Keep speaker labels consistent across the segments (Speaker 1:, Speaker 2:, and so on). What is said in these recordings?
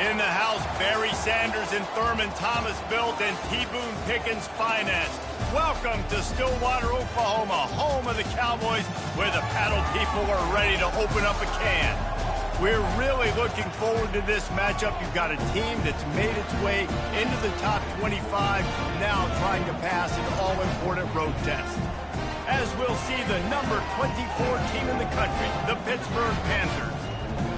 Speaker 1: In the house, Barry Sanders and Thurman Thomas built and T. Boone Pickens financed. Welcome to Stillwater, Oklahoma, home of the Cowboys, where the paddle people are ready to open up a can. We're really looking forward to this matchup. You've got a team that's made its way into the top 25, now trying to pass an all-important road test. As we'll see the number 24 team in the country, the Pittsburgh Panthers,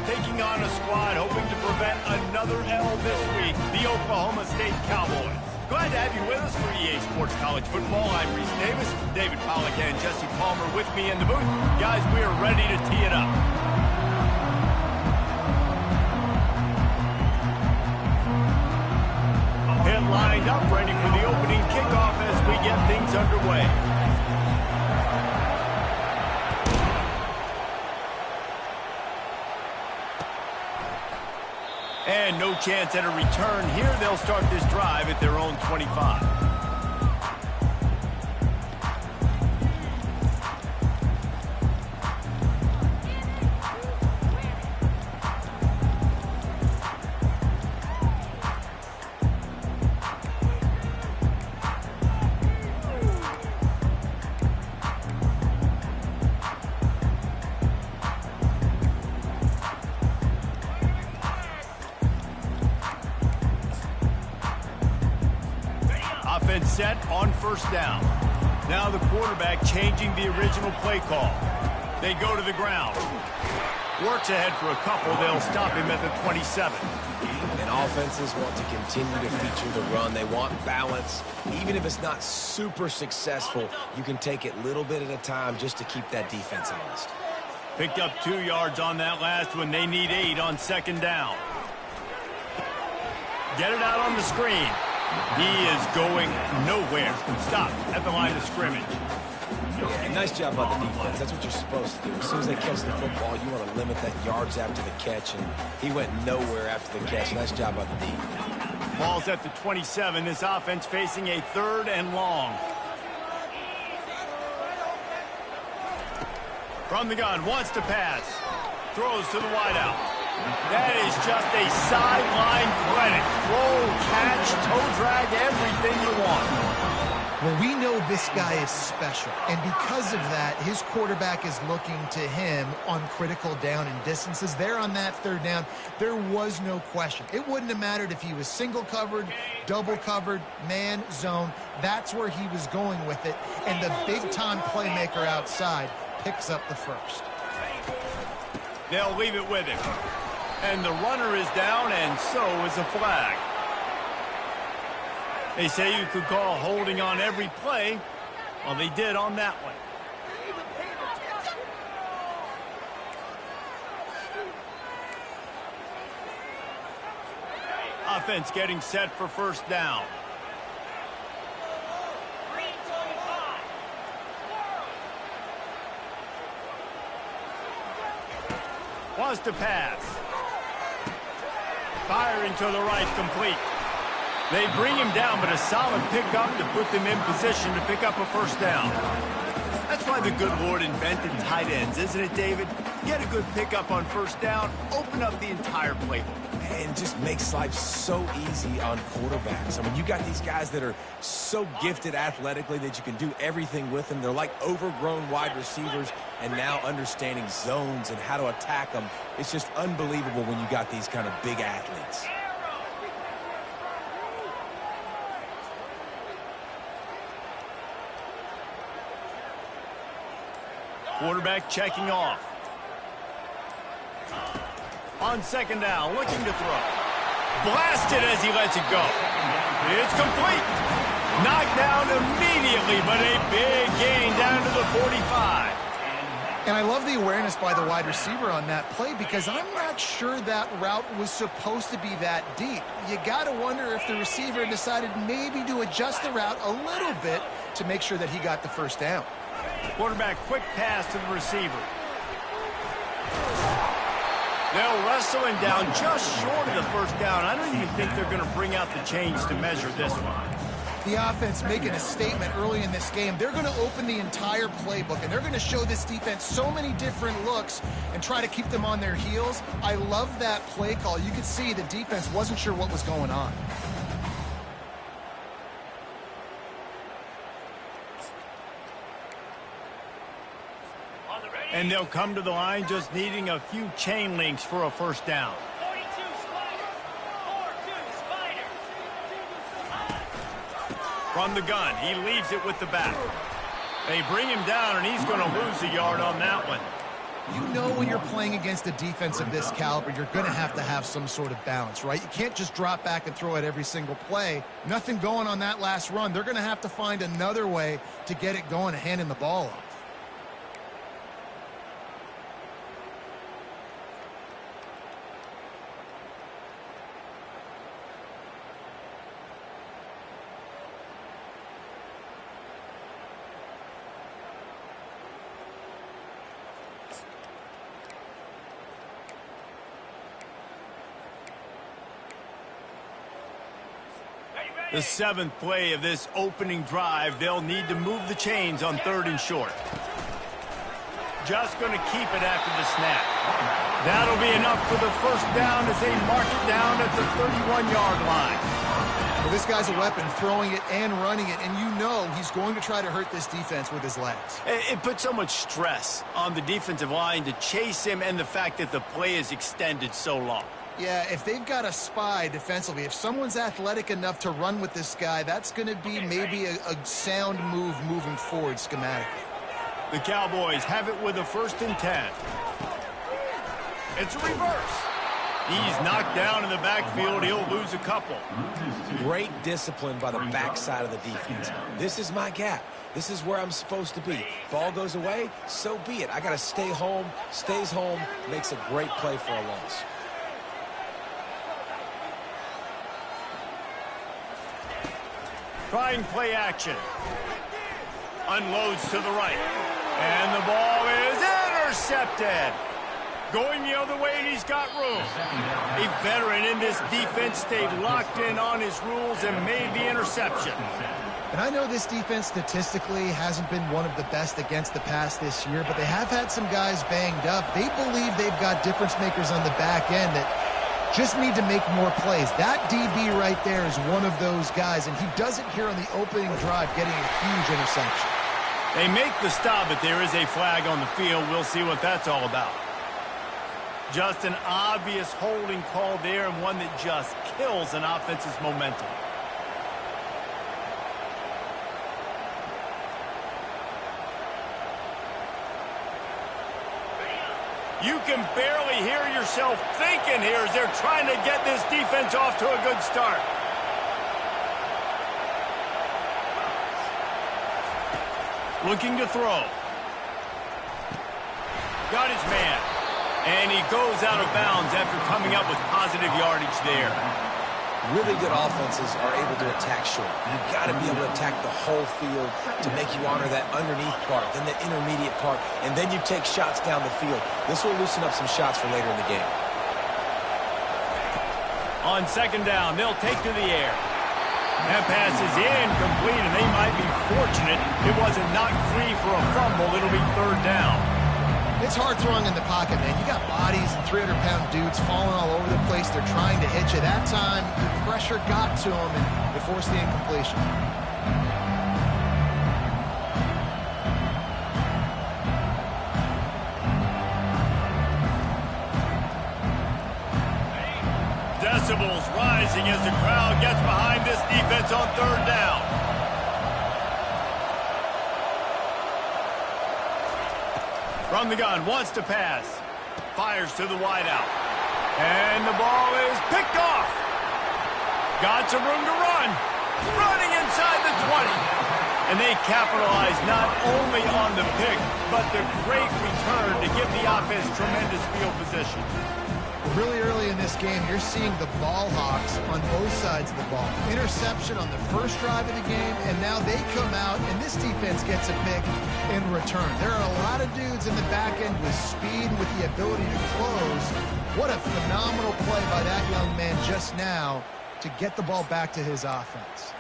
Speaker 1: taking on a squad hoping to prevent another L this week, the Oklahoma State Cowboys. Glad to have you with us for EA Sports College Football. I'm Reese Davis, David Pollack and Jesse Palmer with me in the booth. Guys, we are ready to tee it up. Pit lined up, ready for the opening kickoff as we get things underway. And no chance at a return here. They'll start this drive at their own 25. Offense set on first down. Now the quarterback changing the original play call. They go to the ground. Works ahead for a couple. They'll stop him at the 27.
Speaker 2: And offenses want to continue to feature the run. They want balance. Even if it's not super successful, you can take it little bit at a time just to keep that defense honest.
Speaker 1: Picked up 2 yards on that last one. They need 8 on second down. Get it out on the screen. He is going nowhere. Stop at the line of scrimmage.
Speaker 2: Yeah, nice job by the defense. That's what you're supposed to do. As soon as they catch the football, you want to limit that yards after the catch, and he went nowhere after the catch. Nice job by the D.
Speaker 1: Ball's at the 27. This offense facing a 3rd and long. From the gun, wants to pass. Throws to the wideout. That is just a sideline credit. Throw, catch, toe drag, everything you want.
Speaker 3: Well, we know this guy is special, and because of that, his quarterback is looking to him on critical down and distances. There on that 3rd down, there was no question. It wouldn't have mattered if he was single covered, double covered, man, zone. That's where he was going with it, and the big-time playmaker outside picks up the first.
Speaker 1: They'll leave it with him. And the runner is down, and so is a flag. They say you could call holding on every play. Well, they did on that one. Offense getting set for first down. Wants to pass. Firing to the right, complete. They bring him down, but a solid pickup to put them in position to pick up a first down. That's why the good Lord invented tight ends, isn't it, David? Get a good pickup on first down, open up the entire playbook.
Speaker 2: And just makes life so easy on quarterbacks. I mean, you got these guys that are so gifted athletically that you can do everything with them. They're like overgrown wide receivers, and now understanding zones and how to attack them. It's just unbelievable when you got these kind of big athletes.
Speaker 1: Quarterback checking off. On second down, looking to throw. Blasted as he lets it go. It's complete. Knocked down immediately, but a big gain down to the 45.
Speaker 3: And I love the awareness by the wide receiver on that play because I'm not sure that route was supposed to be that deep. You got to wonder if the receiver decided maybe to adjust the route a little bit to make sure that he got the first down.
Speaker 1: Quarterback quick pass to the receiver. They'll wrestle him down just short of the first down. I don't even think they're going to bring out the chains to measure this one.
Speaker 3: The offense making a statement early in this game. They're going to open the entire playbook, and they're going to show this defense so many different looks and try to keep them on their heels. I love that play call. You could see the defense wasn't sure what was going on.
Speaker 1: And they'll come to the line just needing a few chain links for a first down. From the gun, he leaves it with the back. They bring him down, and he's going to lose a yard on that one.
Speaker 3: You know when you're playing against a defense of this caliber, you're going to have some sort of balance, right? You can't just drop back and throw it every single play. Nothing going on that last run. They're going to have to find another way to get it going and handing the ball off.
Speaker 1: The 7th play of this opening drive, they'll need to move the chains on 3rd and short. Just going to keep it after the snap. That'll be enough for the first down as they mark it down at the 31-yard line.
Speaker 3: Well, this guy's a weapon, throwing it and running it, and you know he's going to try to hurt this defense with his legs.
Speaker 1: It puts so much stress on the defensive line to chase him, and the fact that the play is extended so long.
Speaker 3: Yeah, if they've got a spy defensively, if someone's athletic enough to run with this guy, that's going to be maybe a sound move moving forward schematically.
Speaker 1: The Cowboys have it with a 1st and 10. It's a reverse. He's knocked down in the backfield. He'll lose a couple.
Speaker 2: Great discipline by the backside of the defense. This is my gap. This is where I'm supposed to be. Ball goes away, so be it. I got to stay home. Stays home, makes a great play for a loss.
Speaker 1: Trying play action. Unloads to the right. And the ball is intercepted. Going the other way, and he's got room. A veteran in this defense stayed locked in on his rules and made the interception.
Speaker 3: And I know this defense statistically hasn't been one of the best against the pass this year, but they have had some guys banged up. They believe they've got difference makers on the back end that just need to make more plays. That DB right there is one of those guys, and he does it here on the opening drive, getting a huge interception.
Speaker 1: They make the stop, but there is a flag on the field. We'll see what that's all about. Just an obvious holding call there, and one that just kills an offense's momentum. You can barely hear yourself thinking here as they're trying to get this defense off to a good start. Looking to throw. Got his man. And he goes out of bounds after coming up with positive yardage there.
Speaker 2: Really good offenses are able to attack short. You've got to be able to attack the whole field to make you honor that underneath part, then the intermediate part, and then you take shots down the field. This will loosen up some shots for later in the game.
Speaker 1: On 2nd down, they'll take to the air. That pass is incomplete, and they might be fortunate it wasn't knocked free for a fumble. It'll be 3rd down.
Speaker 3: It's hard throwing in the pocket, man. You got bodies and 300-pound dudes falling all over the place. They're trying to hit you. That time, the pressure got to them, and they forced the incompletion.
Speaker 1: Decibels rising as the crowd gets behind this defense on 3rd down. From the gun, wants to pass. Fires to the wideout. And the ball is picked off. Got some room to run. Running inside the 20. And they capitalize not only on the pick, but the great return to give the offense tremendous field position.
Speaker 3: Really early in this game, you're seeing the ball hawks on both sides of the ball. Interception on the first drive of the game, and now they come out, and this defense gets a pick in return. There are a lot of dudes in the back end with speed, with the ability to close. What a phenomenal play by that young man just now to get the ball back to his offense.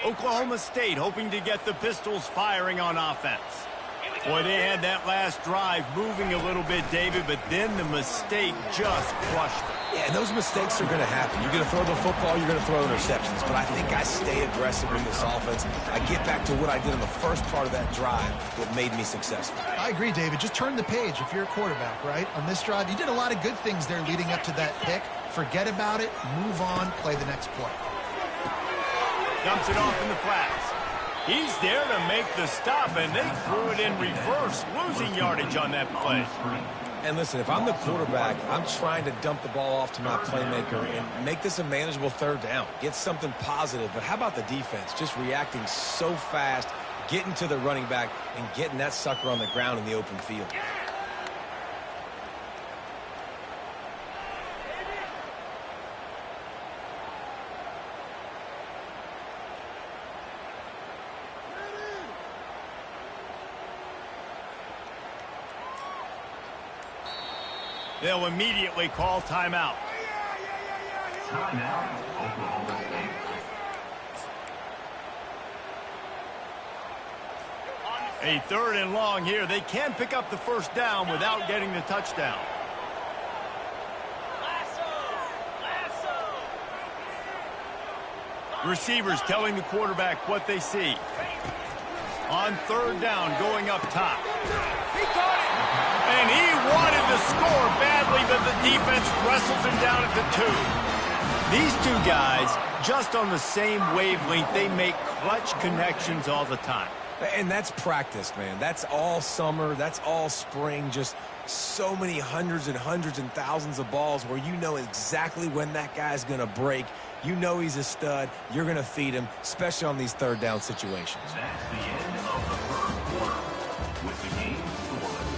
Speaker 1: Oklahoma State hoping to get the Pistols firing on offense. Boy, they had that last drive moving a little bit, David, but then the mistake just crushed them.
Speaker 2: Yeah, and those mistakes are going to happen. You're going to throw the football, you're going to throw interceptions. But I think I stay aggressive in this offense. I get back to what I did in the first part of that drive that made me successful.
Speaker 3: I agree, David. Just turn the page if you're a quarterback, right? On this drive, you did a lot of good things there leading up to that pick. Forget about it, move on, play the next play.
Speaker 1: Dumps it off in the flats. He's there to make the stop, and they threw it in reverse, losing yardage on that play.
Speaker 2: And listen, if I'm the quarterback, I'm trying to dump the ball off to my playmaker and make this a manageable third down. Get something positive. But how about the defense? Just reacting so fast, getting to the running back, and getting that sucker on the ground in the open field.
Speaker 1: They'll immediately call timeout.
Speaker 4: Timeout, Oklahoma State.
Speaker 1: A 3rd and long here. They can pick up the first down without getting the touchdown. Receivers telling the quarterback what they see. On 3rd down, going up top. He caught it! And he wanted to score badly, but the defense wrestles him down at the 2. These two guys, just on the same wavelength, they make clutch connections all the time.
Speaker 2: And that's practice, man. That's all summer. That's all spring. Just so many hundreds and thousands of balls where you know exactly when that guy's going to break. You know he's a stud. You're going to feed him, especially on these 3rd down situations.
Speaker 4: That's the end of the first quarter with the game scoreless.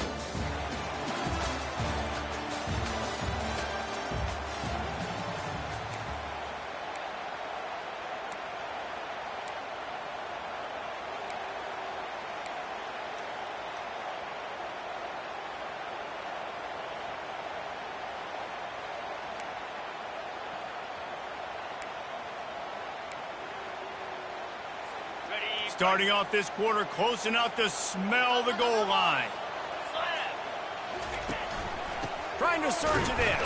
Speaker 1: Starting off this quarter close enough to smell the goal line. Trying to surge it in.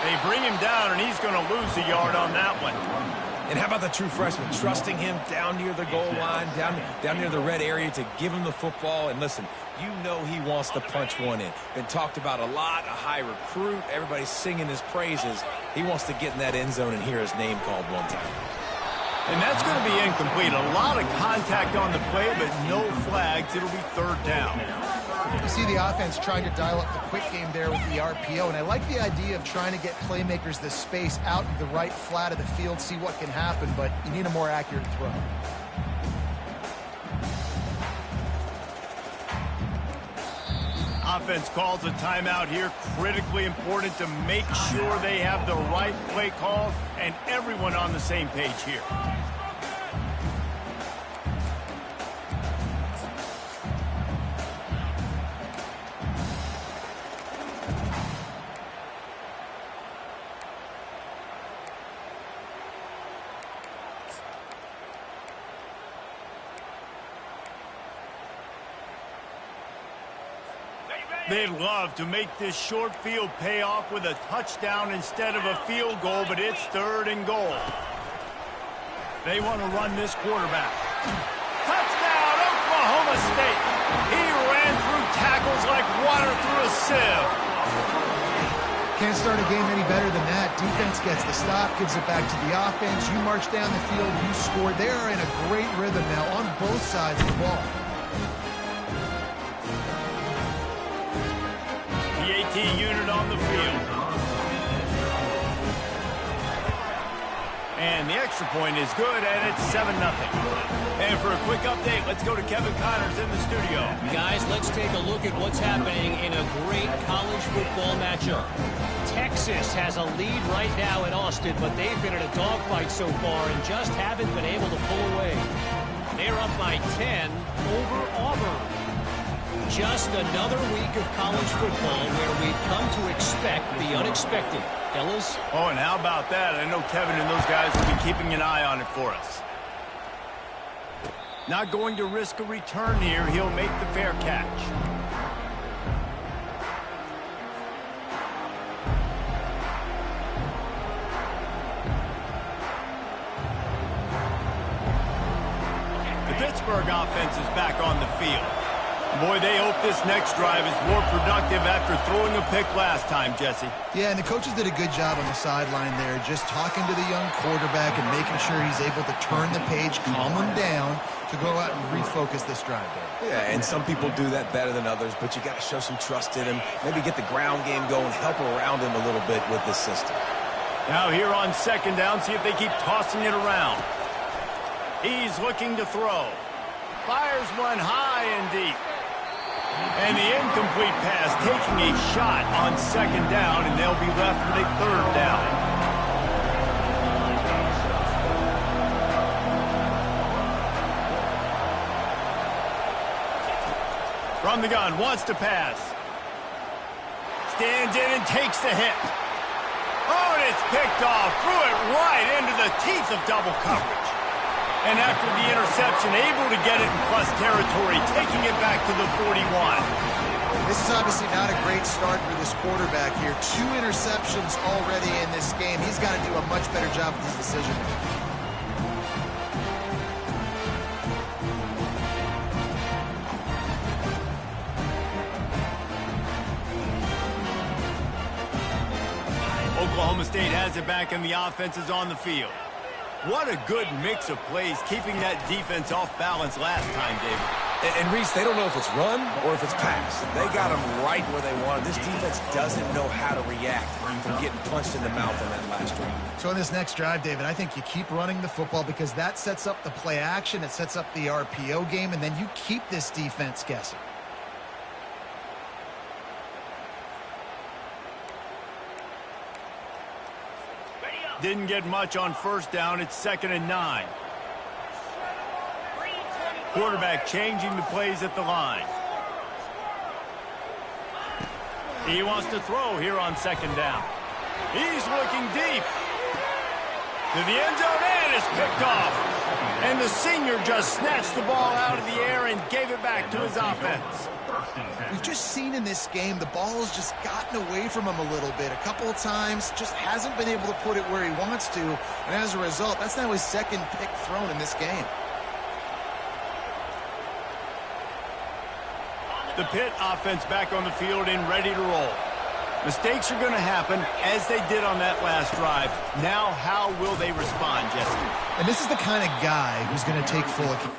Speaker 1: They bring him down, and he's going to lose a yard on that one.
Speaker 2: And how about the true freshman? Trusting him down near the goal line, down near the red area to give him the football. And listen, you know he wants to punch one in. Been talked about a lot, a high recruit. Everybody's singing his praises. He wants to get in that end zone and hear his name called one time.
Speaker 1: And that's going to be incomplete. A lot of contact on the play, but no flags. It'll be 3rd down.
Speaker 3: You see the offense trying to dial up the quick game there with the RPO, and I like the idea of trying to get playmakers this space out in the right flat of the field, see what can happen, but you need a more accurate throw.
Speaker 1: Offense calls a timeout here. Critically important to make sure they have the right play call and everyone on the same page here. They'd love to make this short field pay off with a touchdown instead of a field goal, but it's 3rd and goal. They want to run this quarterback. Touchdown, Oklahoma State. He ran through tackles like water through a sieve.
Speaker 3: Can't start a game any better than that. Defense gets the stop, gives it back to the offense. You march down the field, you scored. They are in a great rhythm now on both sides of the ball.
Speaker 1: The AT unit on the field. And the extra point is good, and it's 7-0. And for a quick update, let's go to Kevin Connors in the studio.
Speaker 5: Guys, let's take a look at what's happening in a great college football matchup. Texas has a lead right now in Austin, but they've been in a dogfight so far and just haven't been able to pull away. They're up by 10 over Auburn. Just another week of college football where we've come to expect the unexpected. Fellas?
Speaker 1: Oh, and how about that? I know Kevin and those guys will be keeping an eye on it for us. Not going to risk a return here. He'll make the fair catch. The Pittsburgh offense is back on the field. Boy, they hope this next drive is more productive after throwing a pick last time, Jesse.
Speaker 3: Yeah, and the coaches did a good job on the sideline there, just talking to the young quarterback and making sure he's able to turn the page, calm him down to go out and refocus this drive there.
Speaker 2: Yeah, and some people do that better than others, but you got to show some trust in him. Maybe get the ground game going, help around him a little bit with this system.
Speaker 1: Now here on second down, see if they keep tossing it around. He's looking to throw. Fires one high and deep. And the incomplete pass taking a shot on second down, and they'll be left with a third down. From the gun, wants to pass. Stands in and takes the hit. Oh, and it's picked off. Threw it right into the teeth of double coverage. And after the interception, able to get it in plus territory, taking it back to the 41.
Speaker 3: This is obviously not a great start for this quarterback here. 2 interceptions already in this game. He's got to do a much better job with his decision.
Speaker 1: Oklahoma State has it back, and the offense is on the field. What a good mix of plays, keeping that defense off balance last time, David.
Speaker 2: And Reese, they don't know if it's run or if it's pass. They got them right where they want. This defense doesn't know how to react from getting punched in the mouth on that last drive.
Speaker 3: So in this next drive, David, I think you keep running the football because that sets up the play action, it sets up the RPO game, and then you keep this defense guessing.
Speaker 1: Didn't get much on first down. It's 2nd and 9. Quarterback changing the plays at the line. He wants to throw here on 2nd down. He's looking deep. To the end zone, and it's picked off. And the senior just snatched the ball out of the air and gave it back to his offense.
Speaker 3: We've just seen in this game the ball has just gotten away from him a little bit. A couple of times, just hasn't been able to put it where he wants to. And as a result, that's now his 2nd pick thrown in this game.
Speaker 1: The Pitt offense back on the field and ready to roll. Mistakes are going to happen, as they did on that last drive. Now, how will they respond, Jesse?
Speaker 3: And this is the kind of guy who's going to take full account.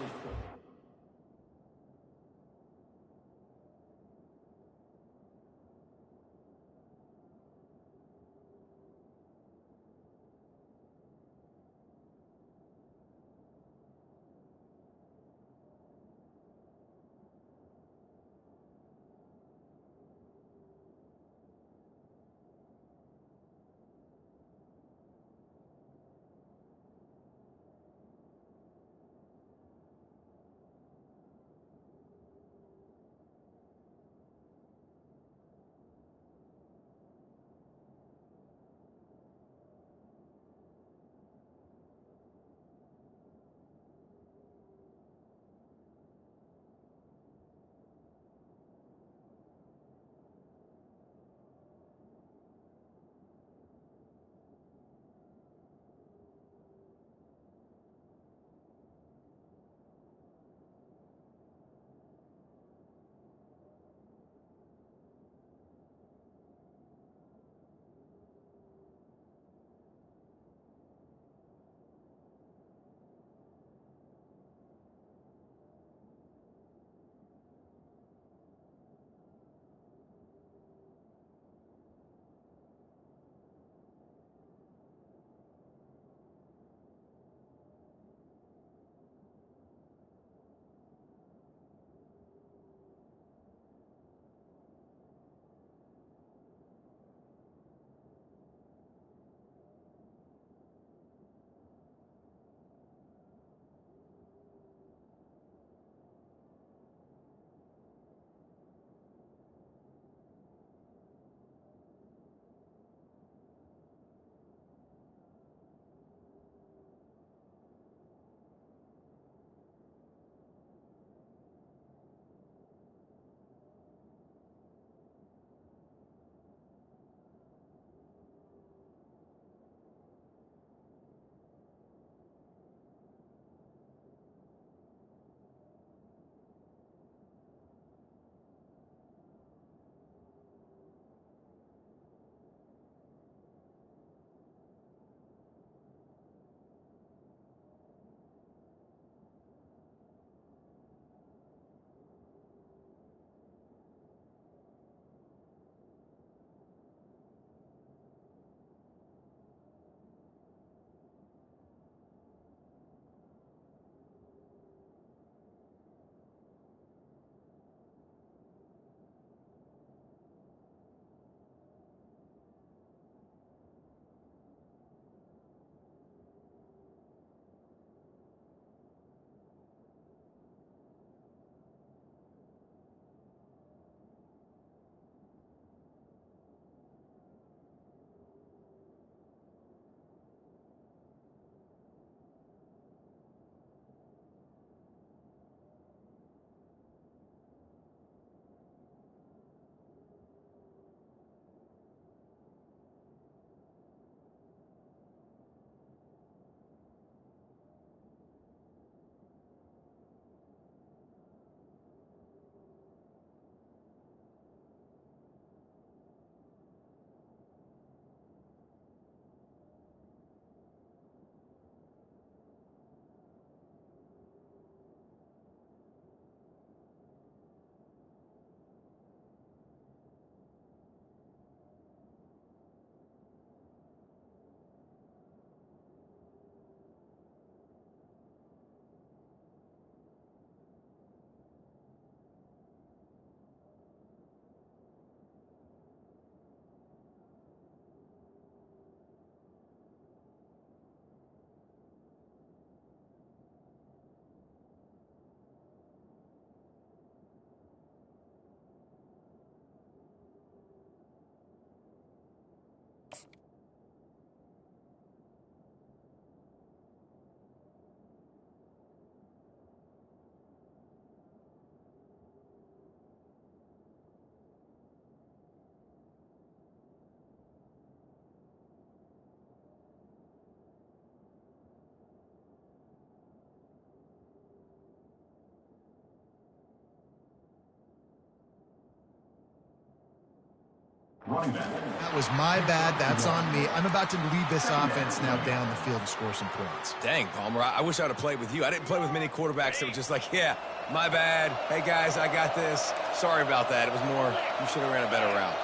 Speaker 4: running back.
Speaker 3: That was my bad. That's on me. I'm about to lead this offense now down the field and score some points.
Speaker 2: Dang, Palmer, I wish I'd have played with you. I didn't play with many quarterbacks that were just like, yeah, my bad. Hey, guys, I got this. Sorry about that. It was more, you should have ran a better route.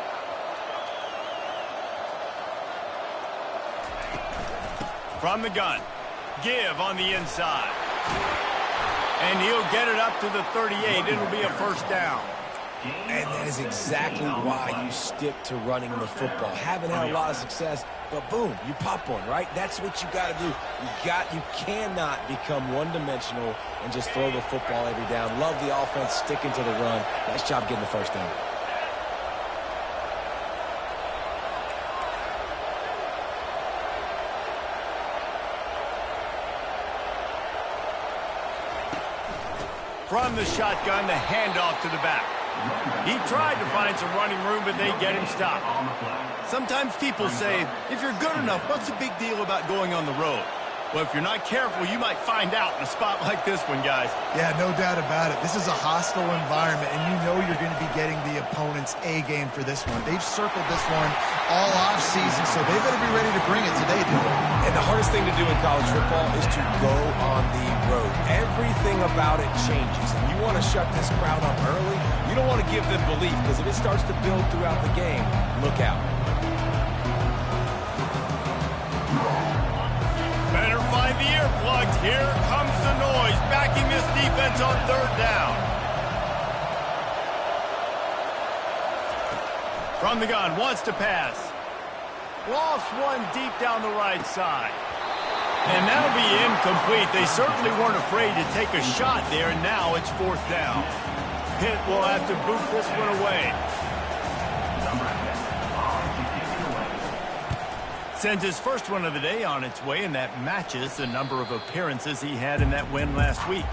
Speaker 1: From the gun, give on the inside. And he'll get it up to the 38. It'll be a first down.
Speaker 2: And that is exactly why you stick to running the football. Haven't had a lot of success, but boom, you pop one, right? That's what you got to do. You cannot become one-dimensional and just throw the football every down. Love the offense, sticking to the run. Nice job getting the first down.
Speaker 1: From the shotgun, the handoff to the back. He tried to find some running room, but they get him stopped. Sometimes people say, if you're good enough, what's the big deal about going on the road? Well, if you're not careful, you might find out in a spot like this one, guys.
Speaker 3: Yeah, no doubt about it. This is a hostile environment, and you know you're going to be getting the opponent's A game for this one. They've circled this one all off season, so they better be ready to bring it today, dude.
Speaker 2: And the hardest thing to do in college football is to go on the road. Everything about it changes, and you want to shut this crowd up early. You don't want to give them belief, because if it starts to build throughout the game, look out.
Speaker 1: Better find the earplugs. Here comes the noise, backing this defense on third down. From the gun, wants to pass. Lost one deep down the right side. And that'll be incomplete. They certainly weren't afraid to take a shot there, and now it's fourth down. Pitt will have to boot this one away. Sends his first one of the day on its way, and that matches the number of appearances he had in that win last week.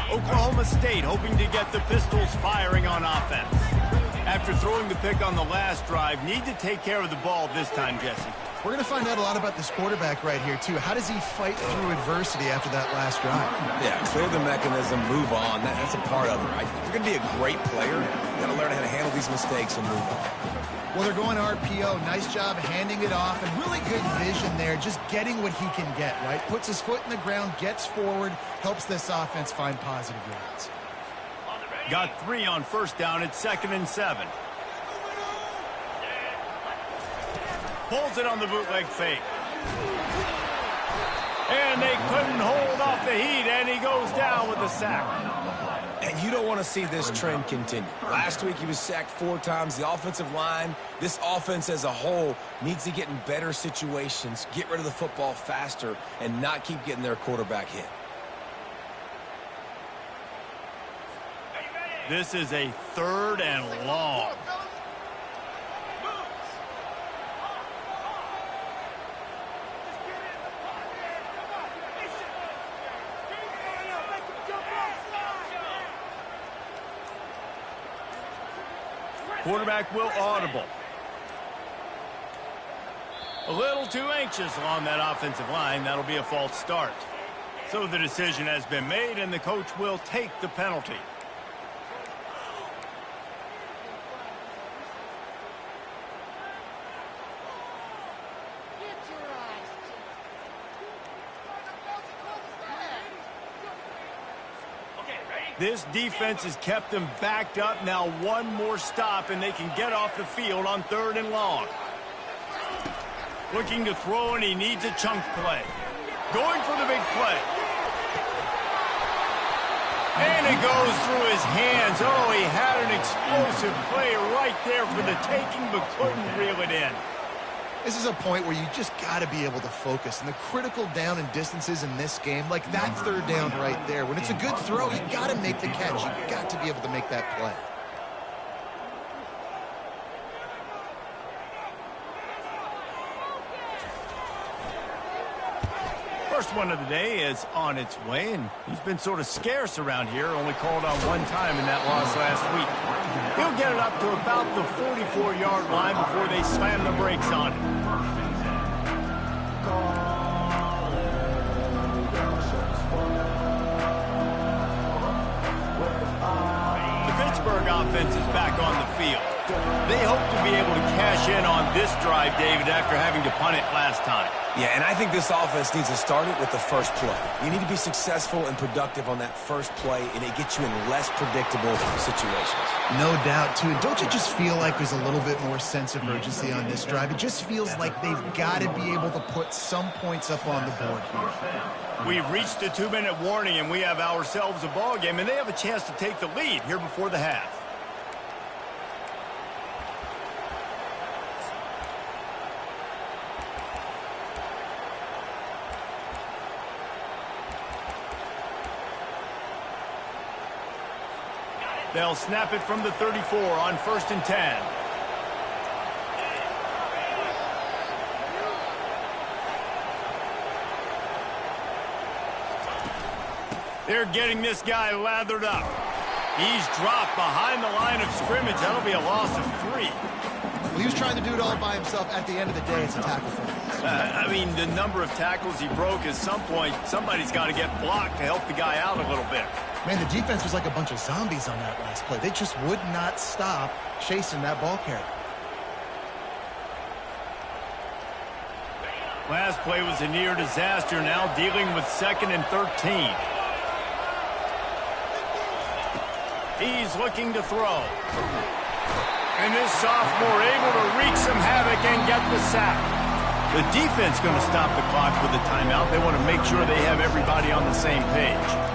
Speaker 1: Oklahoma State hoping to get the Pistols firing on offense. After throwing the pick on the last drive, need to take care of the ball this time, Jesse.
Speaker 3: We're going to find out a lot about this quarterback right here, too. How does he fight through adversity after that last drive?
Speaker 2: Yeah, clear the mechanism, move on. That's a part of it, right? If you're going to be a great player, you got to learn how to handle these mistakes and move on.
Speaker 3: Well, they're going RPO. Nice job handing it off, and really good vision there, just getting what he can get, right? Puts his foot in the ground, gets forward, helps this offense find positive yards.
Speaker 1: Got 3 on first down. It's 2nd and 7. Pulls it on the bootleg fake. And they couldn't hold off the heat, and he goes down with a sack.
Speaker 2: And you don't want to see this trend continue. Last week he was sacked 4 times. The offensive line, this offense as a whole, needs to get in better situations, get rid of the football faster, and not keep getting their quarterback hit.
Speaker 1: This is a 3rd and long. Quarterback will audible. A little too anxious along that offensive line. That'll be a false start. So the decision has been made, and the coach will take the penalty. This defense has kept them backed up. Now one more stop, and they can get off the field on 3rd and long. Looking to throw, and he needs a chunk play. Going for the big play. And it goes through his hands. Oh, he had an explosive play right there for the taking, but couldn't reel it in.
Speaker 3: This is a point where you just got to be able to focus. And the critical down and distances in this game, like that 3rd down right there, when it's a good throw, you got to make the catch. You got to be able to make that play.
Speaker 1: First one of the day is on its way, and he's been sort of scarce around here, only called on one time in that loss last week. He'll get it up to about the 44-yard line before they slam the brakes on it. The Pittsburgh offense is back on the field. They hope to be able to cash in on this drive, David, after having to punt it last time.
Speaker 2: Yeah, and I think this offense needs to start it with the first play. You need to be successful and productive on that first play, and it gets you in less predictable situations.
Speaker 3: No doubt, too. And don't you just feel like there's a little bit more sense of urgency on this drive? It just feels like they've got to be able to put some points up on the board here.
Speaker 1: We've reached the 2-minute warning, and we have ourselves a ball game, and they have a chance to take the lead here before the half. They'll snap it from the 34 on 1st and 10. They're getting this guy lathered up. He's dropped behind the line of scrimmage. That'll be a loss of 3.
Speaker 3: Well, he was trying to do it all by himself. At the end of the day, it's a tackle for him.
Speaker 1: I mean, the number of tackles he broke, at some point, somebody's got to get blocked to help the guy out a little bit.
Speaker 3: Man, the defense was like a bunch of zombies on that last play. They just would not stop chasing that ball carrier.
Speaker 1: Last play was a near disaster, now dealing with 2nd and 13. He's looking to throw. And this sophomore able to wreak some havoc and get the sack. The defense going to stop the clock with a timeout. They want to make sure they have everybody on the same page.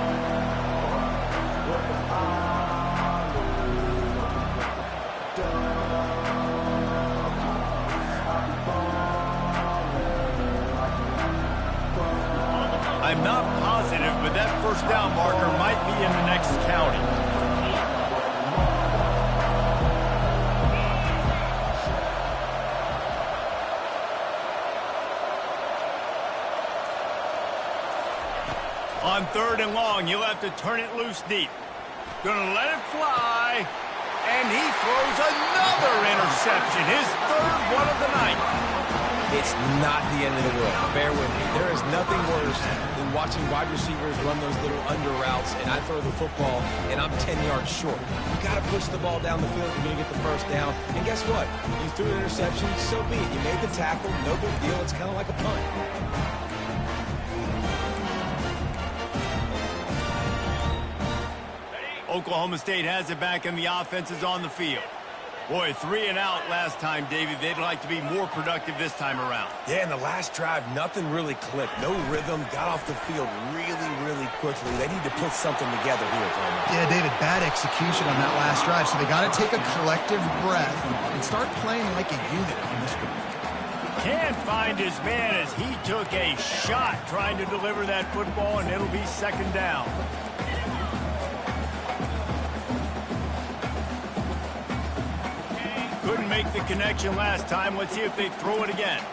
Speaker 1: I'm not positive, but that first down marker might be in the next county. On 3rd and long, you'll have to turn it loose deep. Gonna let it fly, and he throws another interception, his 3rd one of the night.
Speaker 2: It's not the end of the world. Bear with me. There is nothing worse than watching wide receivers run those little under routes, and I throw the football, and I'm 10 yards short. You got to push the ball down the field if you're going to get the first down. And guess what? You threw an interception, so be it. You made the tackle, no big deal. It's kind of like a punt.
Speaker 1: Oklahoma State has it back, and the offense is on the field. Boy, 3 and out last time, David. They'd like to be more productive this time around.
Speaker 2: Yeah, in the last drive, nothing really clicked. No rhythm. Got off the field really, really quickly. They need to put something together here, Coleman.
Speaker 3: Yeah, David, bad execution on that last drive. So they got to take a collective breath and start playing like a unit on this one.
Speaker 1: Can't find his man as he took a shot trying to deliver that football, and it'll be 2nd down. Couldn't make the connection last time. Let's see if they throw it again.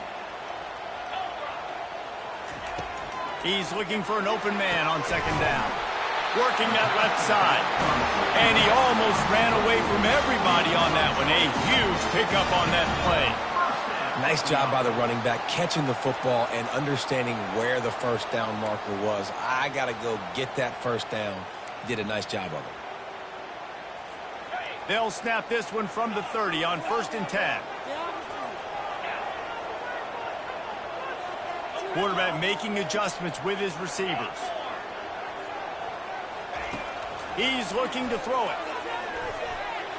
Speaker 1: He's looking for an open man on 2nd down. Working that left side. And he almost ran away from everybody on that one. A huge pickup on that play.
Speaker 2: Nice job by the running back, catching the football and understanding where the first down marker was. I got to go get that first down. He did a nice job of it.
Speaker 1: They'll snap this one from the 30 on 1st and 10. Quarterback making adjustments with his receivers. He's looking to throw it.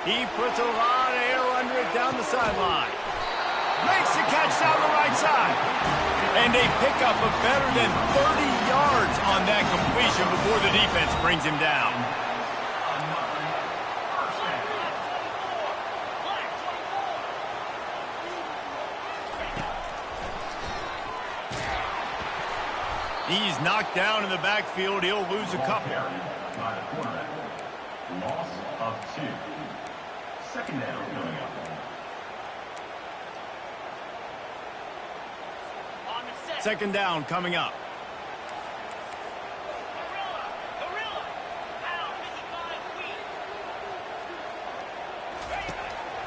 Speaker 1: He puts a lot of air under it down the sideline. Makes the catch down the right side. And they pick up a better than 30 yards on that completion before the defense brings him down. He's knocked down in the backfield. He'll lose a couple.
Speaker 4: By the quarterback. Loss of 2. 2nd down coming up.
Speaker 1: Second down coming up.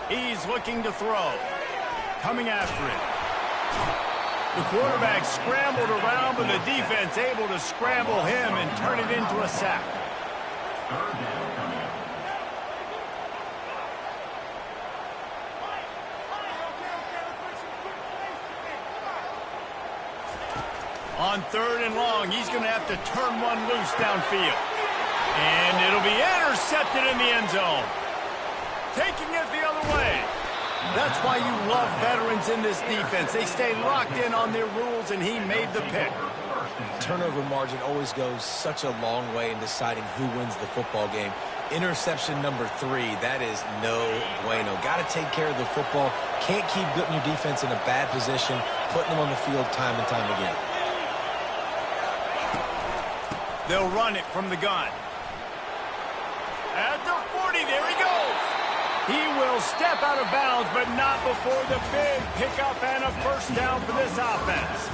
Speaker 1: He's looking to throw. Coming after it. The quarterback scrambled around, but the defense able to scramble him and turn it into a sack.
Speaker 4: Third down coming up.
Speaker 1: On 3rd and long, he's going to have to turn one loose downfield. And it'll be intercepted in the end zone. Taking it the other way. That's why you love veterans in this defense. They stay locked in on their rules, and he made the pick.
Speaker 2: Turnover margin always goes such a long way in deciding who wins the football game. Interception number 3, that is no bueno. Got to take care of the football. Can't keep putting your defense in a bad position, putting them on the field time and time again.
Speaker 1: They'll run it from the gun. At the 40, there he goes. He will step out of bounds, but not before the big pickup and a first down for this offense.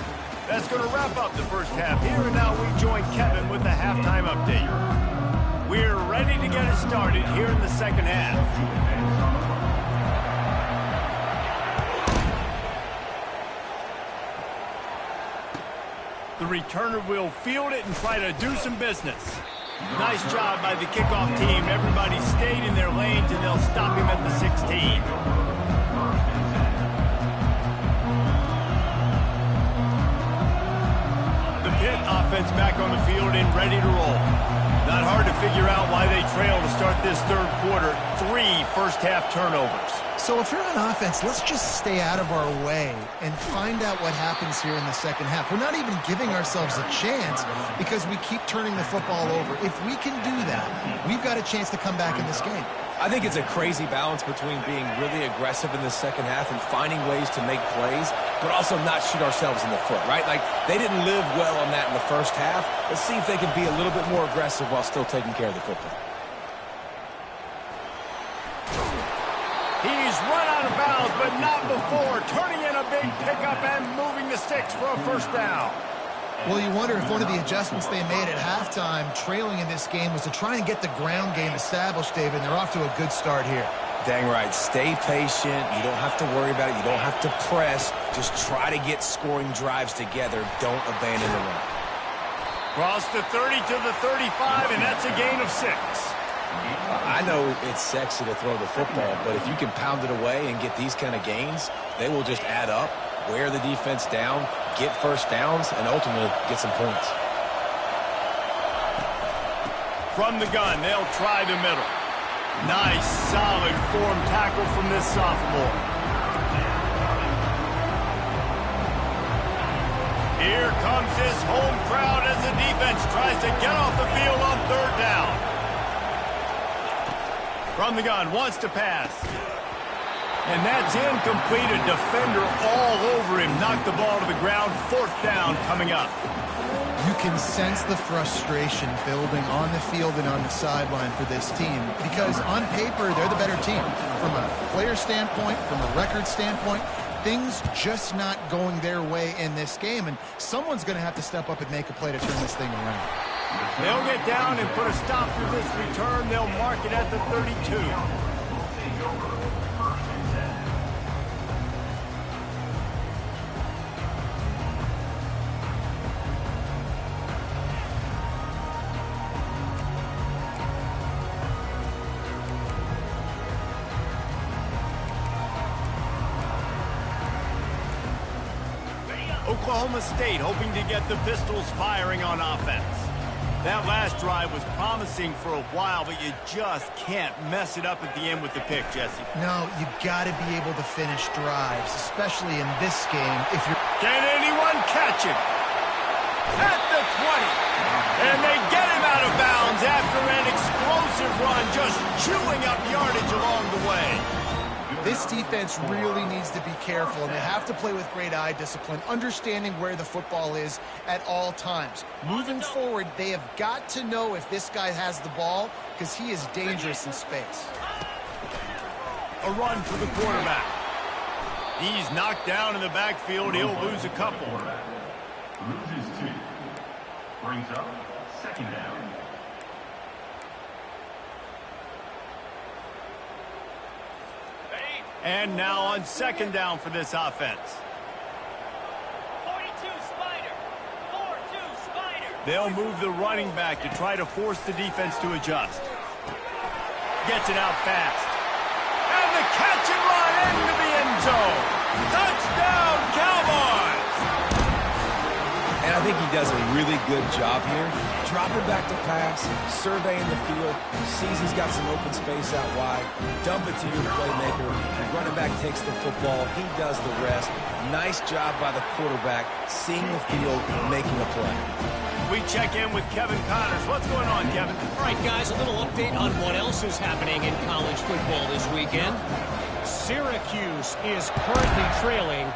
Speaker 1: That's going to wrap up the first half here, and now we join Kevin with the halftime update. We're ready to get it started here in the second half. The returner will field it and try to do some business. Nice job by the kickoff team. Everybody stayed in their lanes, and they'll stop him at the 16. The Pitt offense back on the field and ready to roll. Not hard to figure out why they trail to start this third quarter. 3 first-half turnovers.
Speaker 3: So if you're on offense, let's just stay out of our way and find out what happens here in the second half. We're not even giving ourselves a chance because we keep turning the football over. If we can do that, we've got a chance to come back in this game.
Speaker 2: I think it's a crazy balance between being really aggressive in the second half and finding ways to make plays, but also not shoot ourselves in the foot, right? Like, they didn't live well on that in the first half. Let's see if they can be a little bit more aggressive while still taking care of the football.
Speaker 1: He's run out of bounds, but not before turning in a big pickup and moving the sticks for a first down.
Speaker 3: Well, you wonder if one of the adjustments they made at halftime, trailing in this game, was to try and get the ground game established, David, and they're off to a good start here.
Speaker 2: Dang right. Stay patient. You don't have to worry about it. You don't have to press. Just try to get scoring drives together. Don't abandon the run.
Speaker 1: Cross the 30 to the 35, and that's a gain of 6.
Speaker 2: I know it's sexy to throw the football, but if you can pound it away and get these kind of gains, they will just add up, wear the defense down, get first downs, and ultimately get some points.
Speaker 1: From the gun, they'll try the middle. Nice, solid form tackle from this sophomore. Here comes his home crowd as the defense tries to get off the field on 3rd down. From the gun, wants to pass. And that's incomplete. A defender all over him. Knocked the ball to the ground. 4th down coming up.
Speaker 3: You can sense the frustration building on the field and on the sideline for this team because on paper, they're the better team. From a player standpoint, from a record standpoint, things just not going their way in this game, and someone's going to have to step up and make a play to turn this thing around.
Speaker 1: They'll get down and put a stop to this return. They'll mark it at the 32. Oklahoma State hoping to get the Pistols firing on offense. That last drive was promising for a while, but you just can't mess it up at the end with the pick, Jesse.
Speaker 3: No, you got to be able to finish drives, especially in this game. If you're
Speaker 1: Can anyone catch him? At the 20. And they get him out of bounds after an explosive run, just chewing up yardage along the way.
Speaker 3: This defense really needs to be careful, and they have to play with great eye discipline, understanding where the football is at all times. Moving forward, they have got to know if this guy has the ball because he is dangerous in space.
Speaker 1: A run for the quarterback. He's knocked down in the backfield. He'll lose a couple.
Speaker 4: Loses 2. Brings up 2nd down.
Speaker 1: And now on second down for this offense.
Speaker 5: 42 Spider. 4-2 Spider.
Speaker 1: They'll move the running back to try to force the defense to adjust. Gets it out fast. And the catch and run into the end zone. Touchdown, Cowboys!
Speaker 2: And I think he does a really good job here. Dropping back to pass, surveying the field, sees he's got some open space out wide, dump it to your playmaker. The running back takes the football. He does the rest. Nice job by the quarterback, seeing the field, making a play.
Speaker 1: We check in with Kevin Connors. What's going on, Kevin?
Speaker 5: All right, guys, a little update on what else is happening in college football this weekend. Syracuse is currently trailing,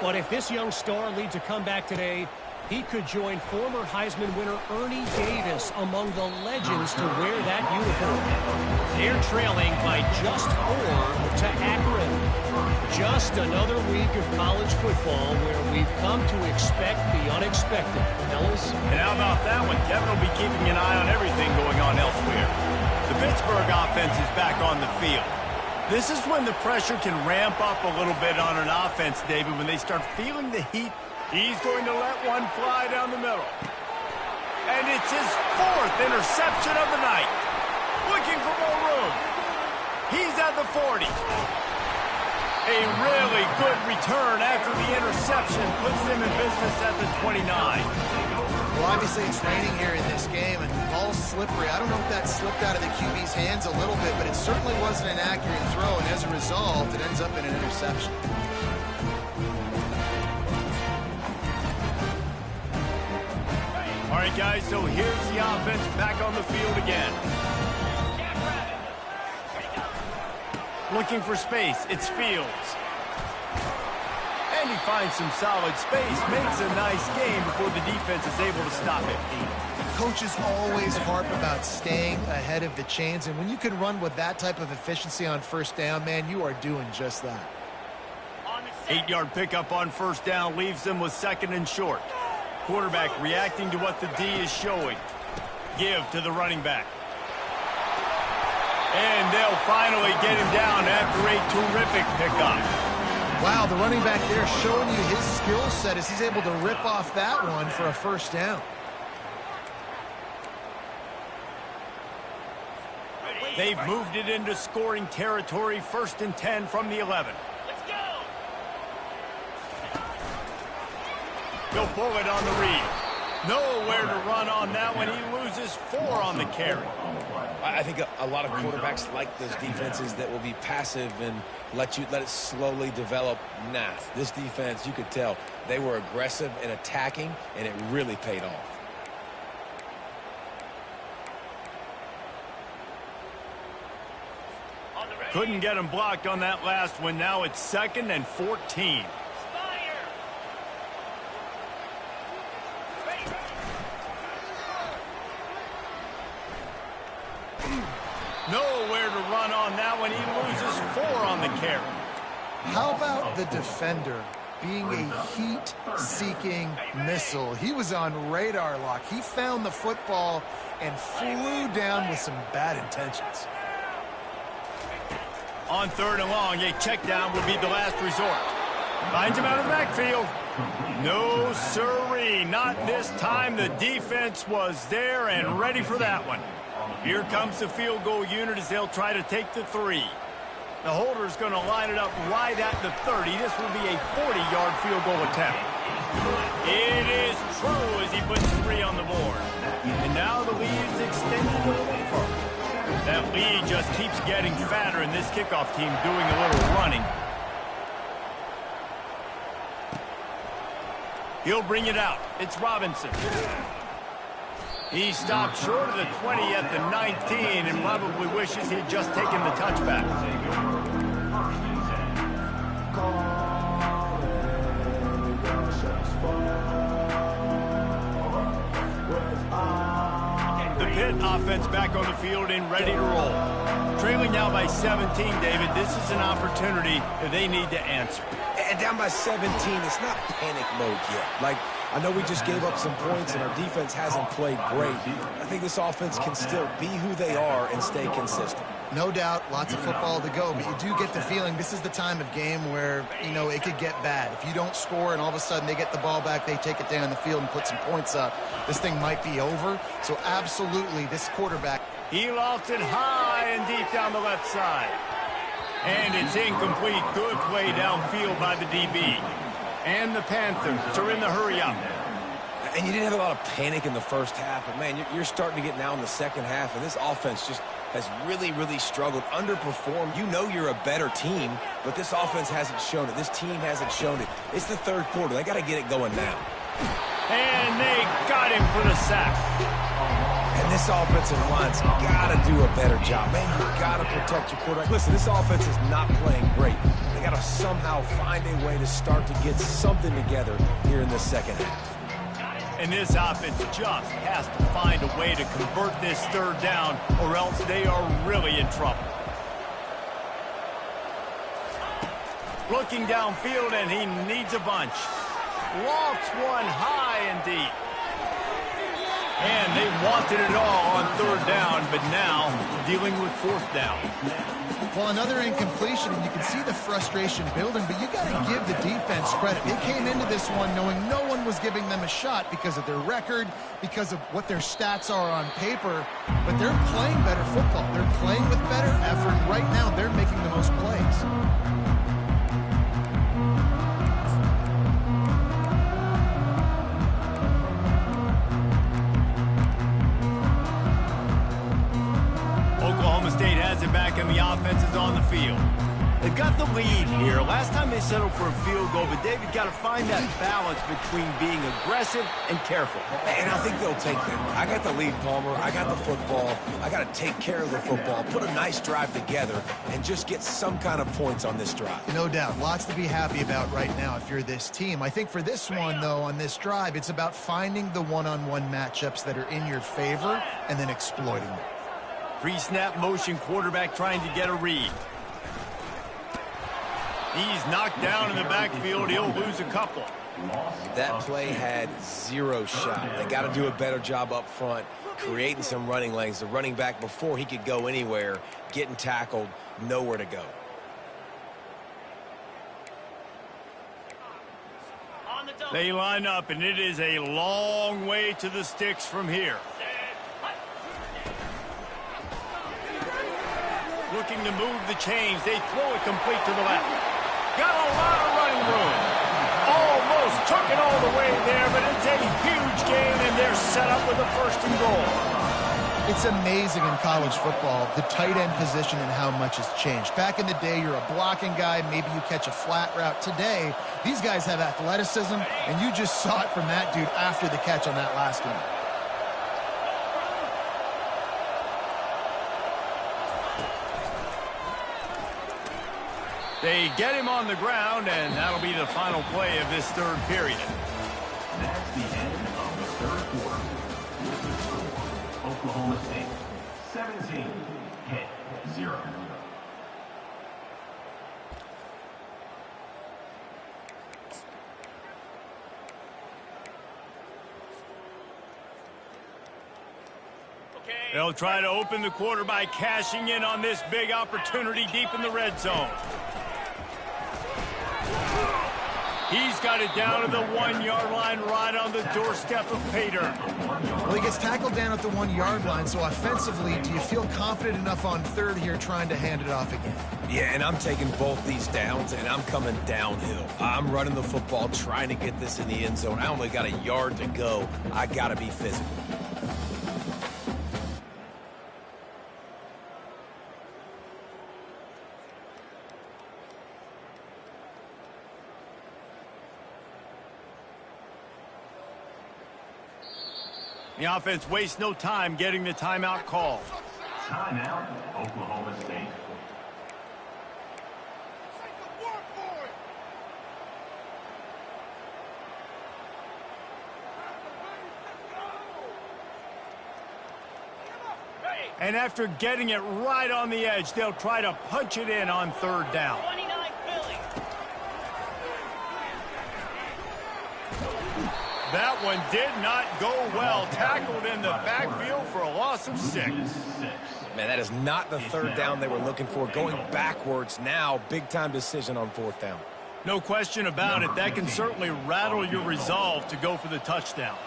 Speaker 5: but if this young star leads a comeback today, he could join former Heisman winner Ernie Davis among the legends to wear that uniform. They're trailing by just 4 to Akron. Just another week of college football where we've come to expect the unexpected. Fellas?
Speaker 1: And how about that one? Kevin will be keeping an eye on everything going on elsewhere. The Pittsburgh offense is back on the field. This is when the pressure can ramp up a little bit on an offense, David, when they start feeling the heat. He's going to let one fly down the middle. And it's his 4th interception of the night. Looking for more room. He's at the 40. A really good return after the interception puts them in business at the 29.
Speaker 3: Well, obviously it's raining here in this game, and the ball's slippery. I don't know if that slipped out of the QB's hands a little bit, but it certainly wasn't an accurate throw, and as a result, it ends up in an interception.
Speaker 1: All right, guys, so here's the offense back on the field again. Looking for space. It's Fields. And he finds some solid space, makes a nice game before the defense is able to stop it.
Speaker 3: Coaches always harp about staying ahead of the chains, and when you can run with that type of efficiency on first down, man, you are doing just that.
Speaker 1: 8-yard pickup on first down leaves them with second and short. Quarterback reacting to what the D is showing. Give to the running back. And they'll finally get him down after a terrific pickup.
Speaker 3: Wow, the running back there showing you his skill set as he's able to rip off that one for a first down.
Speaker 1: They've moved it into scoring territory, 1st and 10 from the 11. He'll pull it on the read. Nowhere to run on that one. He loses 4 on the carry.
Speaker 2: I think a lot of quarterbacks like those defenses that will be passive and let it slowly develop. Nah, this defense, you could tell, they were aggressive and attacking, and it really paid off.
Speaker 1: Couldn't get him blocked on that last one. Now it's 2nd and 14. Nowhere to run on that one. He loses 4 on the carry.
Speaker 3: How about the defender being a heat-seeking missile? He was on radar lock. He found the football and flew down with some bad intentions.
Speaker 1: On 3rd and long, a check down would be the last resort. Finds him out of the backfield. No sirree, not this time. The defense was there and ready for that one. Here comes the field goal unit as they'll try to take the 3. The holder's going to line it up right at the 30. This will be a 40-yard field goal attempt. It is true as he puts 3 on the board. And now the lead's extended a little further. That lead just keeps getting fatter, and this kickoff team doing a little running. He'll bring it out. It's Robinson. He stopped short of the 20 at the 19 and probably wishes he'd just taken the touchback. The Pitt offense back on the field and ready to roll. Trailing now by 17, David. This is an opportunity that they need to answer.
Speaker 2: And down by 17, it's not panic mode yet. Like, I know we just gave up some points and our defense hasn't played great. I think this offense can still be who they are and stay consistent.
Speaker 3: No doubt, lots of football to go, but you do get the feeling this is the time of game where, you know, it could get bad. If you don't score and all of a sudden they get the ball back, they take it down the field and put some points up, this thing might be over. So absolutely, this quarterback.
Speaker 1: He lofts it high and deep down the left side. And it's incomplete. Good play downfield by the DB. And the Panthers are in the hurry-up.
Speaker 2: And you didn't have a lot of panic in the first half, but, man, you're starting to get now in the second half, and this offense just has really, really struggled, underperformed. You know you're a better team, but this offense hasn't shown it. This team hasn't shown it. It's the third quarter. They got to get it going now.
Speaker 1: And they got him for the sack.
Speaker 2: And this offensive line's got to do a better job. Man, you got to protect your quarterback. Listen, this offense is not playing great. They got to somehow find a way to start to get something together here in the second half.
Speaker 1: And this offense just has to find a way to convert this third down, or else they are really in trouble. Looking downfield, and he needs a bunch. Lofts one high and deep. And they wanted it all on third down, but now dealing with fourth down.
Speaker 3: Well, another incompletion, and you can see the frustration building, but you got to give the defense credit. They came into this one knowing no one was giving them a shot because of their record, because of what their stats are on paper, but they're playing better football. They're playing with better effort. Right now, they're making the most plays.
Speaker 1: Oklahoma State has it back, and the offense is on the field. They've got the lead here. Last time they settled for a field goal, but David got to find that balance between being aggressive and careful.
Speaker 2: And I think they'll take that. I got the lead, Palmer. I got the football. I got to take care of the football, put a nice drive together, and just get some kind of points on this drive.
Speaker 3: No doubt. Lots to be happy about right now if you're this team. I think for this one, though, on this drive, it's about finding the one-on-one matchups that are in your favor and then exploiting them.
Speaker 1: Pre-snap motion quarterback trying to get a read. He's knocked down in the backfield. He'll lose a couple.
Speaker 2: That play had zero shot. They got to do a better job up front, creating some running lanes. The running back, before he could go anywhere, getting tackled, nowhere to go.
Speaker 1: They line up, and it is a long way to the sticks from here. Looking to move the chains. They throw it complete to the left. Got a lot of running room. Almost took it all the way there, but it's a huge gain, and they're set up with a 1st and goal.
Speaker 3: It's amazing in college football, the tight end position and how much has changed. Back in the day, you're a blocking guy. Maybe you catch a flat route. Today, these guys have athleticism, and you just saw it from that dude after the catch on that last one.
Speaker 1: They get him on the ground, and that'll be the final play of this third period.
Speaker 4: That's the end of the third quarter. With the score, Oklahoma State 17, Pitt 0.
Speaker 1: They'll try to open the quarter by cashing in on this big opportunity deep in the red zone. He's got it down to the 1-yard line, right on the doorstep of Pater.
Speaker 3: Well, he gets tackled down at the 1-yard line, so offensively, do you feel confident enough on third here trying to hand it off again?
Speaker 2: Yeah, and I'm taking both these downs, and I'm coming downhill. I'm running the football, trying to get this in the end zone. I only got a yard to go. I got to be physical.
Speaker 1: The offense wastes no time getting the timeout call.
Speaker 4: Timeout, Oklahoma State.
Speaker 1: And after getting it right on the edge, they'll try to punch it in on third down. That one did not go well. Tackled in the backfield for a loss of 6.
Speaker 2: Man, that is not the third down they were looking for. Going backwards now, big-time decision on 4th down.
Speaker 1: No question about it. That can certainly rattle your resolve to go for the touchdown.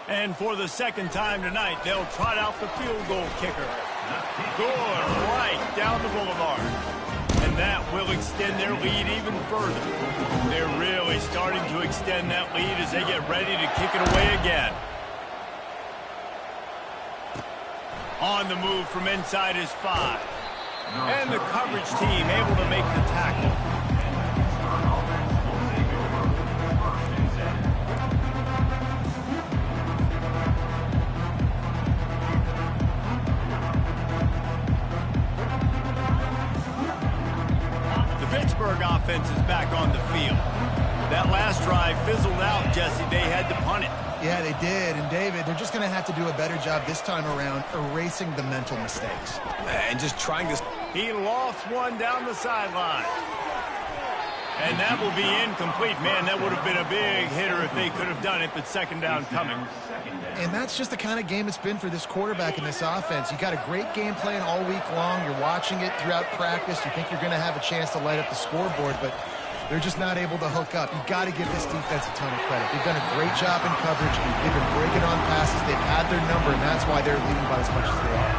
Speaker 1: And for the second time tonight, they'll trot out the field goal kicker. Good, right down the boulevard. And that will extend their lead even further. They're really starting to extend that lead as they get ready to kick it away again. On the move from inside his 5. And the coverage team able to make the tackle. Pittsburgh offense is back on the field. That last drive fizzled out, Jesse. They had to punt it.
Speaker 3: Yeah, they did. And, David, they're just going to have to do a better job this time around erasing the mental mistakes.
Speaker 2: And just trying to...
Speaker 1: He lost one down the sideline. And that will be incomplete. Man, that would have been a big hitter if they could have done it, but second down coming.
Speaker 3: And that's just the kind of game it's been for this quarterback in this offense. You got a great game plan all week long. You're watching it throughout practice. You think you're going to have a chance to light up the scoreboard, but they're just not able to hook up. You've got to give this defense a ton of credit. They've done a great job in coverage. They've been breaking on passes. They've had their number, and that's why they're leading by as much as they are.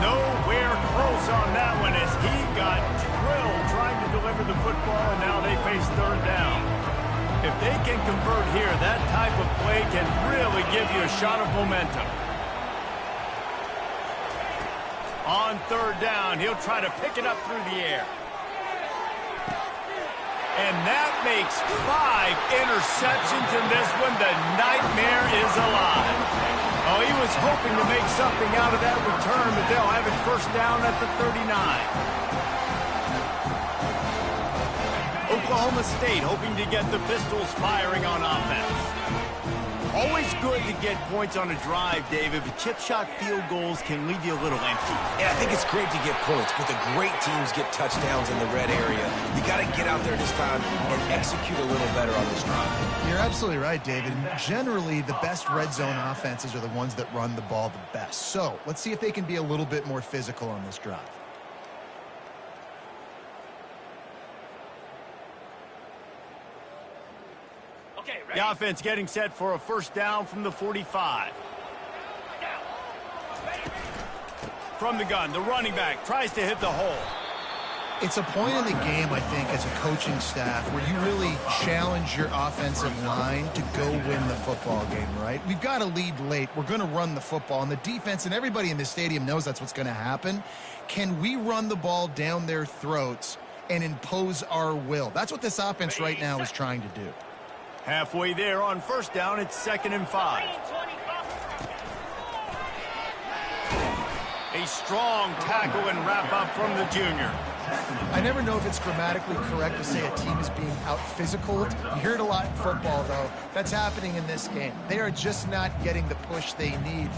Speaker 1: Nowhere close on that one as he got drilled trying to deliver the football, and now they face third down. If they can convert here, that type of play can really give you a shot of momentum. On third down, he'll try to pick it up through the air. And that makes 5 interceptions in this one. The nightmare is alive. Oh, he was hoping to make something out of that return, but they'll have it first down at the 39. Oklahoma State hoping to get the Pistols firing on offense. Always good to get points on a drive, David, but chip shot field goals can leave you a little empty.
Speaker 2: Yeah, I think it's great to get points, but the great teams get touchdowns in the red area. You got to get out there this time and execute a little better on this drive.
Speaker 3: You're absolutely right, David. Generally, the best red zone offenses are the ones that run the ball the best. So let's see if they can be a little bit more physical on this drive.
Speaker 1: The offense getting set for a first down from the 45. From the gun, the running back tries to hit the hole.
Speaker 3: It's a point in the game, I think, as a coaching staff where you really challenge your offensive line to go win the football game, right? We've got a lead late. We're going to run the football. And the defense and everybody in this stadium knows that's what's going to happen. Can we run the ball down their throats and impose our will? That's what this offense right now is trying to do.
Speaker 1: Halfway there on first down, it's 2nd and 5. A strong tackle and wrap up from the junior.
Speaker 3: I never know if it's grammatically correct to say a team is being out-physicaled. You hear it a lot in football, though. That's happening in this game. They are just not getting the push they need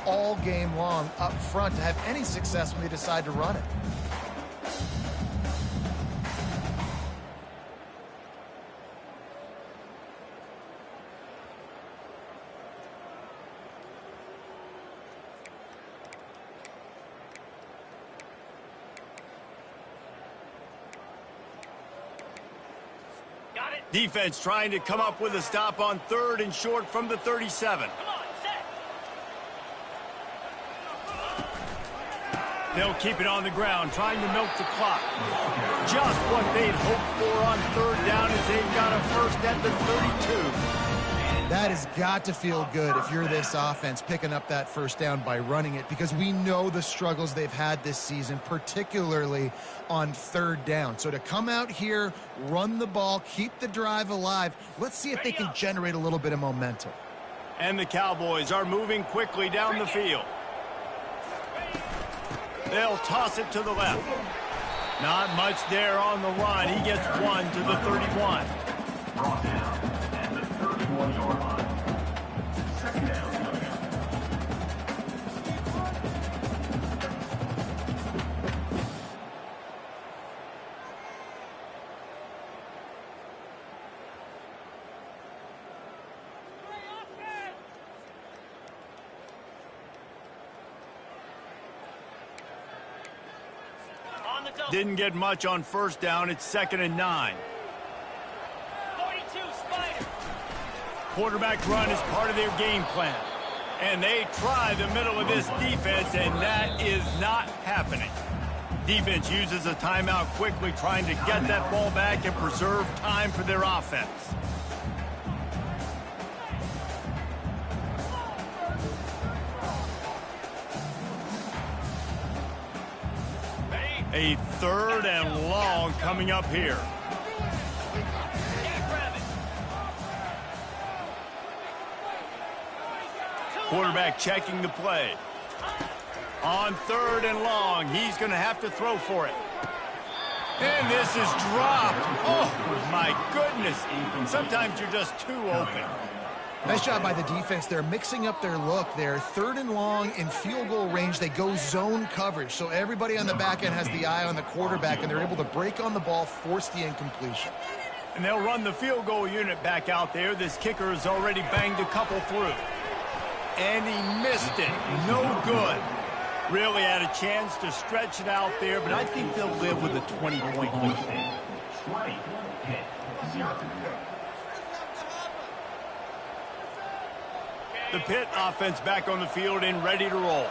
Speaker 3: all game long up front to have any success when they decide to run it.
Speaker 1: Defense trying to come up with a stop on 3rd and short from the 37. They'll keep it on the ground, trying to milk the clock. Just what they'd hoped for on 3rd down as they've got a first at the 32.
Speaker 3: That has got to feel good if you're this offense picking up that first down by running it, because we know the struggles they've had this season, particularly on 3rd down. So to come out here, run the ball, keep the drive alive, let's see if they can generate a little bit of momentum.
Speaker 1: And the Cowboys are moving quickly down the field. They'll toss it to the left. Not much there on the run. He gets one to the 31.
Speaker 4: Brought down at the 31-yard line. Second down.
Speaker 1: Didn't get much on first down. It's 2nd and 9.
Speaker 5: 42, Spider.
Speaker 1: Quarterback run is part of their game plan. And they try the middle of this defense, and that is not happening. Defense uses a timeout quickly, trying to get that ball back and preserve time for their offense. A 3rd and long coming up here. Quarterback checking the play. On 3rd and long, he's going to have to throw for it. And this is dropped. Oh, my goodness. Sometimes you're just too open.
Speaker 3: Nice job by the defense. They're mixing up their look. They're 3rd and long in field goal range. They go zone coverage. So everybody on the back end has the eye on the quarterback, and they're able to break on the ball, force the incompletion.
Speaker 1: And they'll run the field goal unit back out there. This kicker has already banged a couple through. And he missed it. No good. Really had a chance to stretch it out there, but I think they'll live with a 20-point lead.
Speaker 4: 20, 0.
Speaker 1: The Pitt offense back on the field and ready to roll.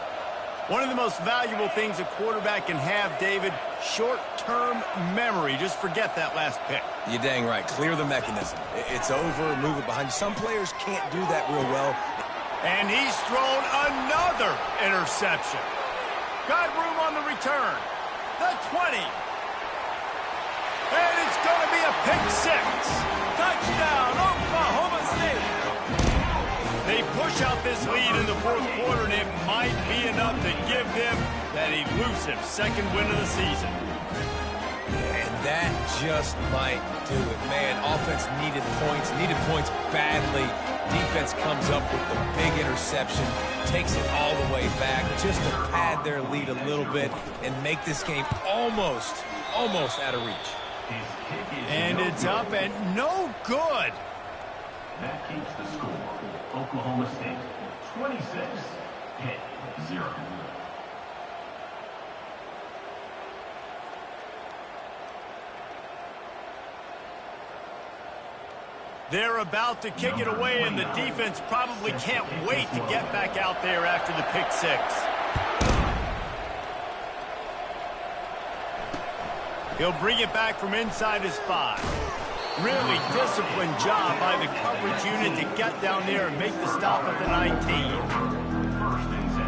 Speaker 1: One of the most valuable things a quarterback can have, David, short-term memory. Just forget that last pick.
Speaker 2: You're dang right. Clear the mechanism. It's over, move it behind you. Some players can't do that real well.
Speaker 1: And he's thrown another interception. Got room on the return. The 20. And it's going to be a pick 6. Touchdown, Oklahoma State. They push out this lead in the 4th quarter, and it might be enough to give them that elusive 2nd win of the season.
Speaker 2: And that just might do it, man. Offense needed points badly. Defense comes up with the big interception, takes it all the way back just to pad their lead a little bit and make this game almost out of reach.
Speaker 1: And it's up and no good.
Speaker 4: That keeps the score. Oklahoma State 26, Pitt 0.
Speaker 1: They're about to kick it away, and the defense probably can't wait to get back out there after the pick 6. He'll bring it back from inside his 5. Really disciplined job by the coverage unit to get down there and make the stop at the 19.
Speaker 4: 1st and
Speaker 1: 10.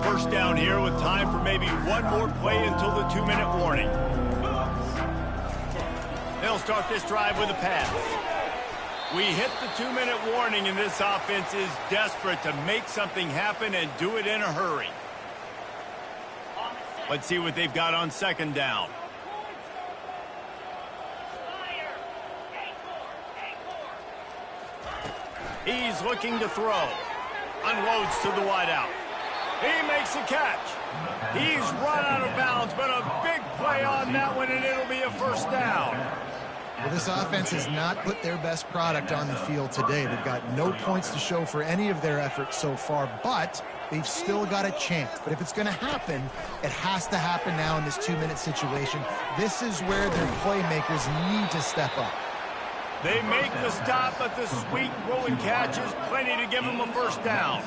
Speaker 1: First down here with time for maybe one more play until the 2-minute warning. They'll start this drive with a pass. We hit the 2-minute warning, and this offense is desperate to make something happen and do it in a hurry. Let's see what they've got on 2nd down. He's looking to throw. Unloads to the wideout. He makes a catch. He's run out of bounds, but a big play on that one, and it'll be a 1st down.
Speaker 3: Well, this offense has not put their best product on the field today. They've got no points to show for any of their efforts so far, but they've still got a chance. But if it's going to happen, it has to happen now in this 2-minute situation. This is where their playmakers need to step up.
Speaker 1: They make the stop, but the sweet rolling catch is plenty to give them a 1st down.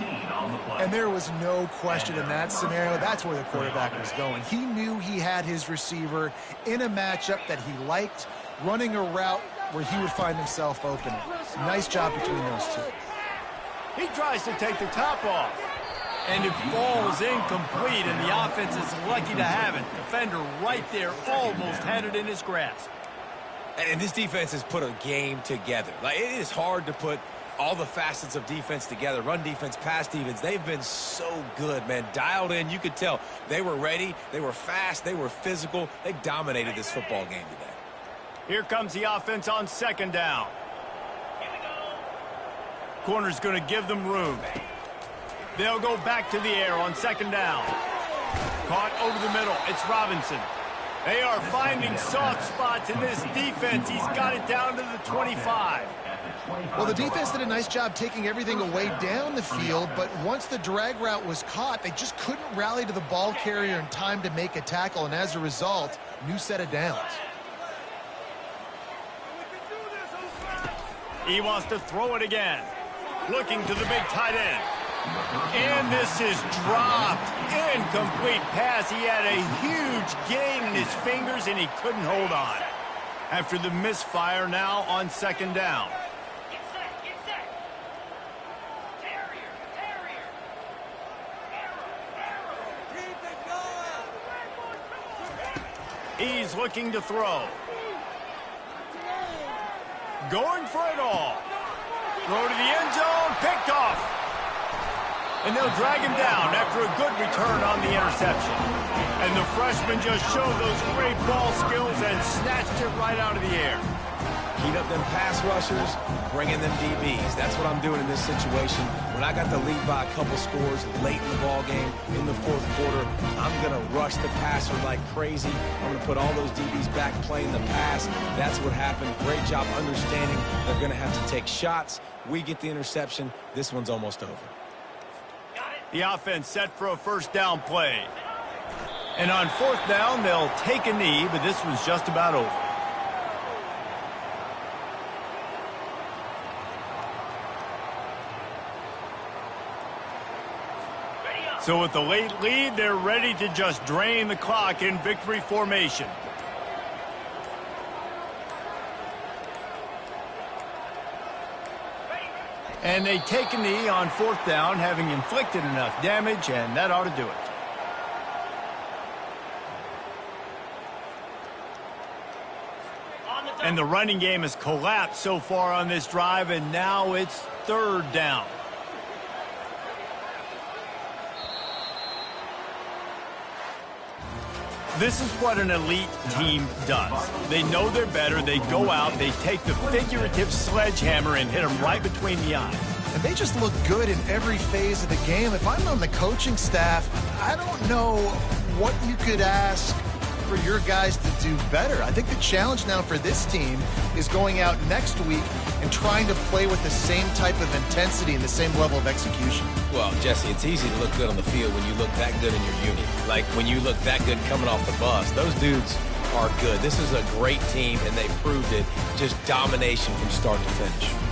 Speaker 3: And there was no question in that scenario. That's where the quarterback was going. He knew he had his receiver in a matchup that he liked, running a route where he would find himself open. Nice job between those two.
Speaker 1: He tries to take the top off. And it falls incomplete, and the offense is lucky to have it. Defender right there almost had it in his grasp.
Speaker 2: And this defense has put a game together. Like, it is hard to put all the facets of defense together. Run defense, pass defense. They've been so good, man. Dialed in. You could tell they were ready. They were fast. They were physical. They dominated this football game today.
Speaker 1: Here comes the offense on 2nd down. Corner's going to give them room. They'll go back to the air on 2nd down. Caught over the middle. It's Robinson. They are finding soft spots in this defense. He's got it down to the 25.
Speaker 3: Well, the defense did a nice job taking everything away down the field, but once the drag route was caught, they just couldn't rally to the ball carrier in time to make a tackle, and as a result, new set of downs.
Speaker 1: He wants to throw it again. Looking to the big tight end. And this is dropped. Incomplete pass. He had a huge gain in his fingers, and he couldn't hold on. After the misfire, now on second down. He's looking to throw. Going for it all. Throw to the end zone. Picked off. And they'll drag him down after a good return on the interception. And the freshman just showed those great ball skills and snatched it right out of the air.
Speaker 2: Heat up them pass rushers, bring in them DBs. That's what I'm doing in this situation. When I got the lead by a couple scores late in the ball game, in the fourth quarter, I'm going to rush the passer like crazy. I'm going to put all those DBs back playing the pass. That's what happened. Great job understanding they're going to have to take shots. We get the interception. This one's almost over.
Speaker 1: The offense set for a first down play. And on fourth down, they'll take a knee, but this one's just about over. So with the late lead, they're ready to just drain the clock in victory formation. And they take a knee on fourth down, having inflicted enough damage, and that ought to do it. And the running game has collapsed so far on this drive, and now it's third down. This is what an elite team does. They know they're better. They go out. They take the figurative sledgehammer and hit them right between the eyes.
Speaker 3: And they just look good in every phase of the game. If I'm on the coaching staff, I don't know what you could ask for your guys to do better. I think the challenge now for this team is going out next week and trying to play with the same type of intensity and the same level of execution.
Speaker 2: Well, Jesse, it's easy to look good on the field when you look that good in your unit. Like when you look that good coming off the bus. Those dudes are good. This is a great team, and they proved it. Just domination from start to finish.